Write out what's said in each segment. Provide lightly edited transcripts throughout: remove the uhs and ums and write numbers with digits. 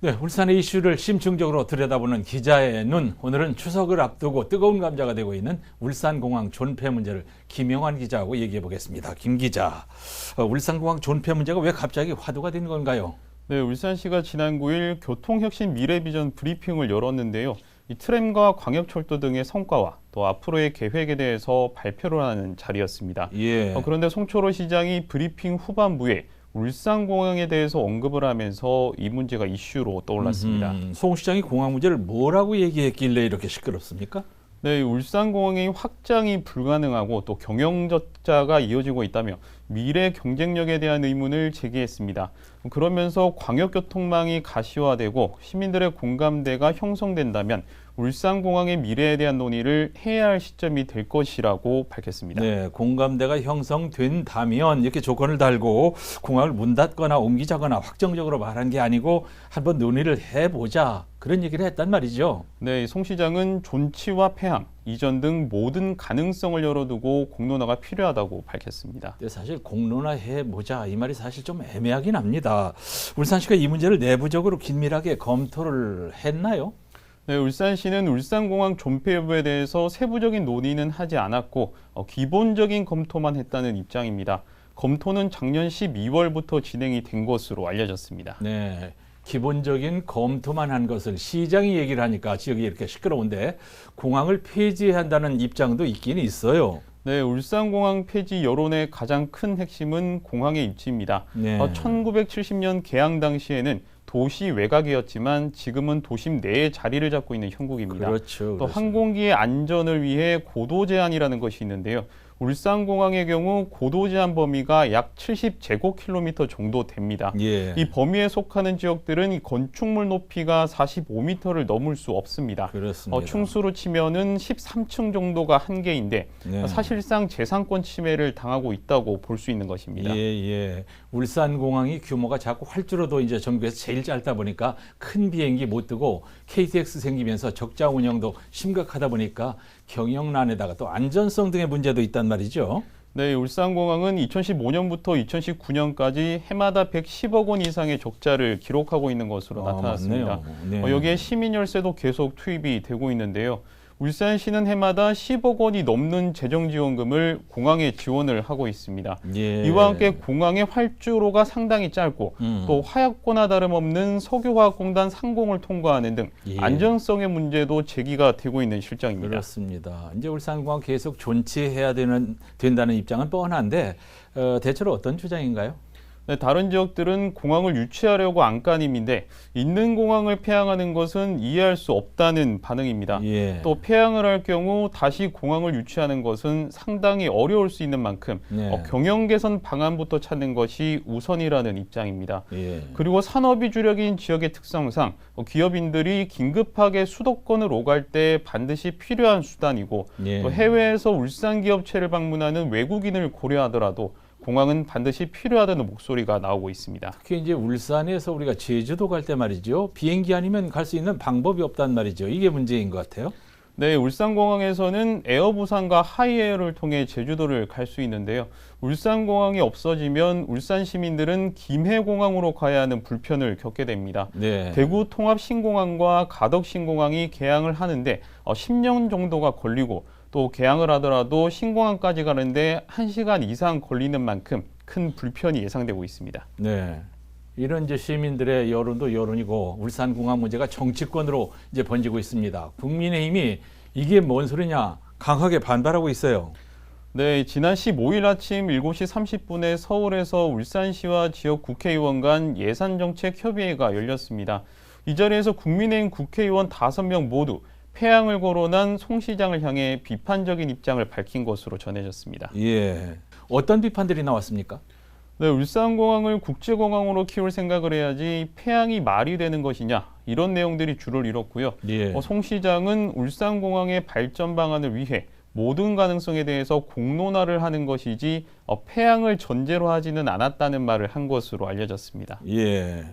네, 울산의 이슈를 심층적으로 들여다보는 기자의 눈. 오늘은 추석을 앞두고 뜨거운 감자가 되고 있는 울산공항 존폐 문제를 김영환 기자하고 얘기해 보겠습니다. 김 기자, 울산공항 존폐 문제가 왜 갑자기 화두가 된 건가요? 네, 울산시가 지난 9일 교통혁신 미래비전 브리핑을 열었는데요. 이 트램과 광역철도 등의 성과와 또 앞으로의 계획에 대해서 발표를 하는 자리였습니다. 예. 그런데 송철호 시장이 브리핑 후반부에 울산공항에 대해서 언급을 하면서 이 문제가 이슈로 떠올랐습니다. 송 시장이 공항 문제를 뭐라고 얘기했길래 이렇게 시끄럽습니까? 네, 울산공항의 확장이 불가능하고 또 경영 적자가 이어지고 있다며 미래 경쟁력에 대한 의문을 제기했습니다. 그러면서 광역교통망이 가시화되고 시민들의 공감대가 형성된다면 울산공항의 미래에 대한 논의를 해야 할 시점이 될 것이라고 밝혔습니다. 네, 공감대가 형성된다면 이렇게 조건을 달고 공항을 문 닫거나 옮기자거나 확정적으로 말한 게 아니고 한번 논의를 해보자, 그런 얘기를 했단 말이죠. 네, 송 시장은 존치와 폐항, 이전 등 모든 가능성을 열어두고 공론화가 필요하다고 밝혔습니다. 근데 사실 공론화해보자 이 말이 사실 좀 애매하긴 합니다. 울산시가 이 문제를 내부적으로 긴밀하게 검토를 했나요? 네, 울산시는 울산공항 존폐 여부에 대해서 세부적인 논의는 하지 않았고 기본적인 검토만 했다는 입장입니다. 검토는 작년 12월부터 진행이 된 것으로 알려졌습니다. 네, 기본적인 검토만 한 것을 시장이 얘기를 하니까 지역이 이렇게 시끄러운데 공항을 폐지한다는 입장도 있긴 있어요. 네, 울산공항 폐지 여론의 가장 큰 핵심은 공항의 입지입니다. 네. 1970년 개항 당시에는 도시 외곽이었지만 지금은 도심 내에 자리를 잡고 있는 형국입니다. 그렇죠. 또 항공기의 안전을 위해 고도 제한이라는 것이 있는데요. 울산공항의 경우 고도 제한 범위가 약 70제곱킬로미터 정도 됩니다. 예. 이 범위에 속하는 지역들은 이 건축물 높이가 45m를 넘을 수 없습니다. 그렇습니다. 층수로 치면은 13층 정도가 한계인데 네. 사실상 재산권 침해를 당하고 있다고 볼 수 있는 것입니다. 예. 울산공항이 규모가 자꾸 활주로도 이제 전국에서 제일 짧다 보니까 큰 비행기 못 뜨고 KTX 생기면서 적자 운영도 심각하다 보니까 경영난에다가 또 안전성 등의 문제도 있단 말이죠. 네, 울산공항은 2015년부터 2019년까지 해마다 110억 원 이상의 적자를 기록하고 있는 것으로 나타났습니다. 네. 여기에 시민열세도 계속 투입이 되고 있는데요. 울산시는 해마다 10억 원이 넘는 재정지원금을 공항에 지원을 하고 있습니다. 예. 이와 함께 공항의 활주로가 상당히 짧고 또 화약고나 다름없는 석유화학공단 상공을 통과하는 등 예. 안전성의 문제도 제기가 되고 있는 실정입니다. 그렇습니다. 이제 울산공항 계속 존치해야 된다는 입장은 뻔한데 대체로 어떤 주장인가요? 네, 다른 지역들은 공항을 유치하려고 안간힘인데 있는 공항을 폐항하는 것은 이해할 수 없다는 반응입니다. 예. 또 폐항을 할 경우 다시 공항을 유치하는 것은 상당히 어려울 수 있는 만큼 네. 경영 개선 방안부터 찾는 것이 우선이라는 입장입니다. 예. 그리고 산업이 주력인 지역의 특성상 기업인들이 긴급하게 수도권을 오갈 때 반드시 필요한 수단이고 예. 또 해외에서 울산 기업체를 방문하는 외국인을 고려하더라도 공항은 반드시 필요하다는 목소리가 나오고 있습니다. 특히 이제 울산에서 우리가 제주도 갈 때 말이죠. 비행기 아니면 갈 수 있는 방법이 없단 말이죠. 이게 문제인 것 같아요. 네, 울산공항에서는 에어부산과 하이에어를 통해 제주도를 갈 수 있는데요. 울산공항이 없어지면 울산 시민들은 김해공항으로 가야 하는 불편을 겪게 됩니다. 네. 대구 통합 신공항과 가덕 신공항이 개항을 하는데 10년 정도가 걸리고 또 개항을 하더라도 신공항까지 가는데 1시간 이상 걸리는 만큼 큰 불편이 예상되고 있습니다. 네. 이런 이제 시민들의 여론도 여론이고 울산공항 문제가 정치권으로 이제 번지고 있습니다. 국민의힘이 이게 뭔 소리냐 강하게 반발하고 있어요. 네, 지난 15일 아침 7시 30분에 서울에서 울산시와 지역 국회의원 간 예산정책협의회가 열렸습니다. 이 자리에서 국민의힘 국회의원 5명 모두 폐항을 거론한 송 시장을 향해 비판적인 입장을 밝힌 것으로 전해졌습니다. 예. 어떤 비판들이 나왔습니까? 네, 울산공항을 국제공항으로 키울 생각을 해야지 폐항이 말이 되는 것이냐 이런 내용들이 주를 이뤘고요. 예. 송 시장은 울산공항의 발전 방안을 위해 모든 가능성에 대해서 공론화를 하는 것이지 폐항을 전제로 하지는 않았다는 말을 한 것으로 알려졌습니다. 예.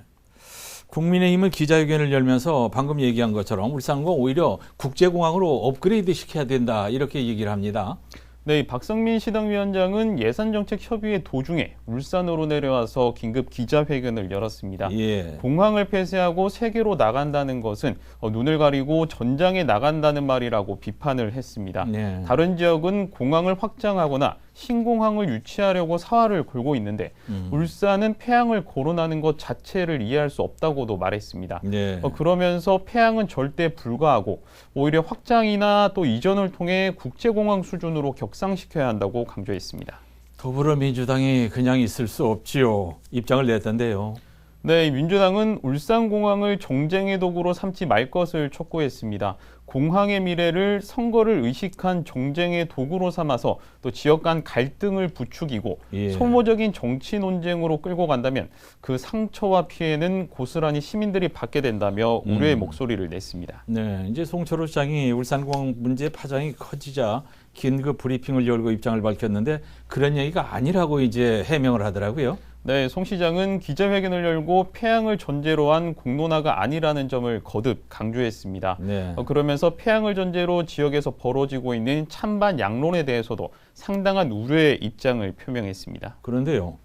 국민의힘은 기자회견을 열면서 방금 얘기한 것처럼 울산공항 오히려 국제공항으로 업그레이드 시켜야 된다 이렇게 얘기를 합니다. 네, 이 박성민 시당위원장은 예산정책협의회 도중에 울산으로 내려와서 긴급 기자회견을 열었습니다. 예. 공항을 폐쇄하고 세계로 나간다는 것은 눈을 가리고 전장에 나간다는 말이라고 비판을 했습니다. 네. 다른 지역은 공항을 확장하거나 신공항을 유치하려고 사활을 걸고 있는데 울산은 폐항을 거론하는 것 자체를 이해할 수 없다고도 말했습니다. 네. 그러면서 폐항은 절대 불가하고 오히려 확장이나 또 이전을 통해 국제공항 수준으로 격상시켜야 한다고 강조했습니다. 더불어민주당이 그냥 있을 수 없지요. 입장을 냈던데요. 네, 민주당은 울산공항을 정쟁의 도구로 삼지 말 것을 촉구했습니다. 공항의 미래를 선거를 의식한 정쟁의 도구로 삼아서 또 지역 간 갈등을 부추기고 예. 소모적인 정치 논쟁으로 끌고 간다면 그 상처와 피해는 고스란히 시민들이 받게 된다며 우려의 목소리를 냈습니다. 네, 이제 송철호 시장이 울산공항 문제 파장이 커지자 긴급 브리핑을 열고 입장을 밝혔는데 그런 얘기가 아니라고 이제 해명을 하더라고요. 네, 송 시장은 기자회견을 열고 폐항을 전제로 한 공론화가 아니라는 점을 거듭 강조했습니다. 네. 그러면서 폐항을 전제로 지역에서 벌어지고 있는 찬반 양론에 대해서도 상당한 우려의 입장을 표명했습니다. 그런데요.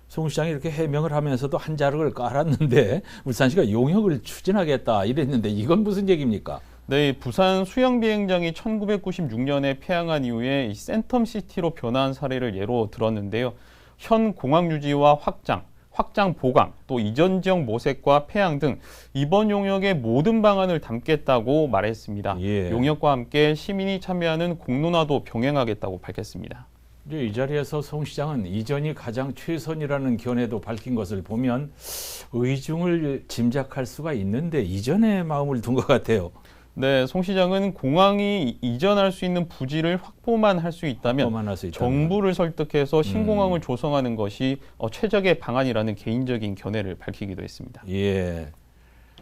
송 시장이 이렇게 해명을 하면서도 한 자락을 깔았는데 울산시가 용역을 추진하겠다 이랬는데 이건 무슨 얘기입니까? 네, 부산 수영비행장이 1996년에 폐항한 이후에 이 센텀시티로 변화한 사례를 예로 들었는데요. 현 공항 유지와 확장 보강, 또 이전 지역 모색과 폐항 등 이번 용역의 모든 방안을 담겠다고 말했습니다. 예. 용역과 함께 시민이 참여하는 공론화도 병행하겠다고 밝혔습니다. 이제 이 자리에서 송 시장은 이전이 가장 최선이라는 견해도 밝힌 것을 보면 의중을 짐작할 수가 있는데 이전에 마음을 둔 것 같아요. 네, 송 시장은 공항이 이전할 수 있는 부지를 확보만 할 수 있다면 정부를 설득해서 신공항을 조성하는 것이 최적의 방안이라는 개인적인 견해를 밝히기도 했습니다. 예.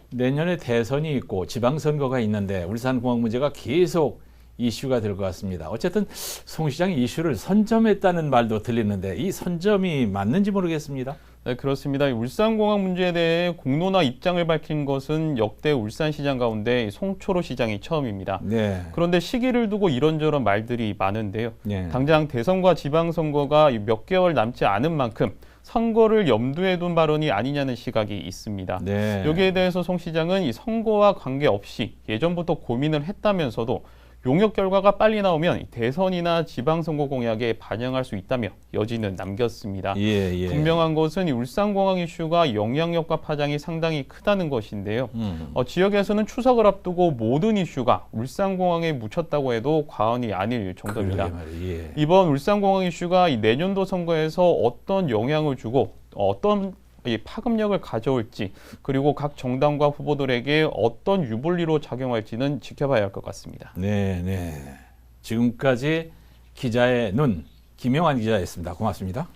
내년에 대선이 있고 지방선거가 있는데 울산공항 문제가 계속 이슈가 될 것 같습니다. 어쨌든 송 시장이 이슈를 선점했다는 말도 들리는데 이 선점이 맞는지 모르겠습니다. 네, 그렇습니다. 울산공항 문제에 대해 공론화 입장을 밝힌 것은 역대 울산시장 가운데 송철호 시장이 처음입니다. 네. 그런데 시기를 두고 이런저런 말들이 많은데요. 네. 당장 대선과 지방선거가 몇 개월 남지 않은 만큼 선거를 염두에 둔 발언이 아니냐는 시각이 있습니다. 네. 여기에 대해서 송 시장은 이 선거와 관계없이 예전부터 고민을 했다면서도 용역 결과가 빨리 나오면 대선이나 지방선거 공약에 반영할 수 있다며 여지는 남겼습니다. 예. 분명한 것은 이 울산공항 이슈가 영향력과 파장이 상당히 크다는 것인데요. 지역에서는 추석을 앞두고 모든 이슈가 울산공항에 묻혔다고 해도 과언이 아닐 정도입니다. 예. 이번 울산공항 이슈가 이 내년도 선거에서 어떤 영향을 주고 어떤 이 파급력을 가져올지 그리고 각 정당과 후보들에게 어떤 유불리로 작용할지는 지켜봐야 할 것 같습니다. 네. 지금까지 기자의 눈 김영환 기자였습니다. 고맙습니다.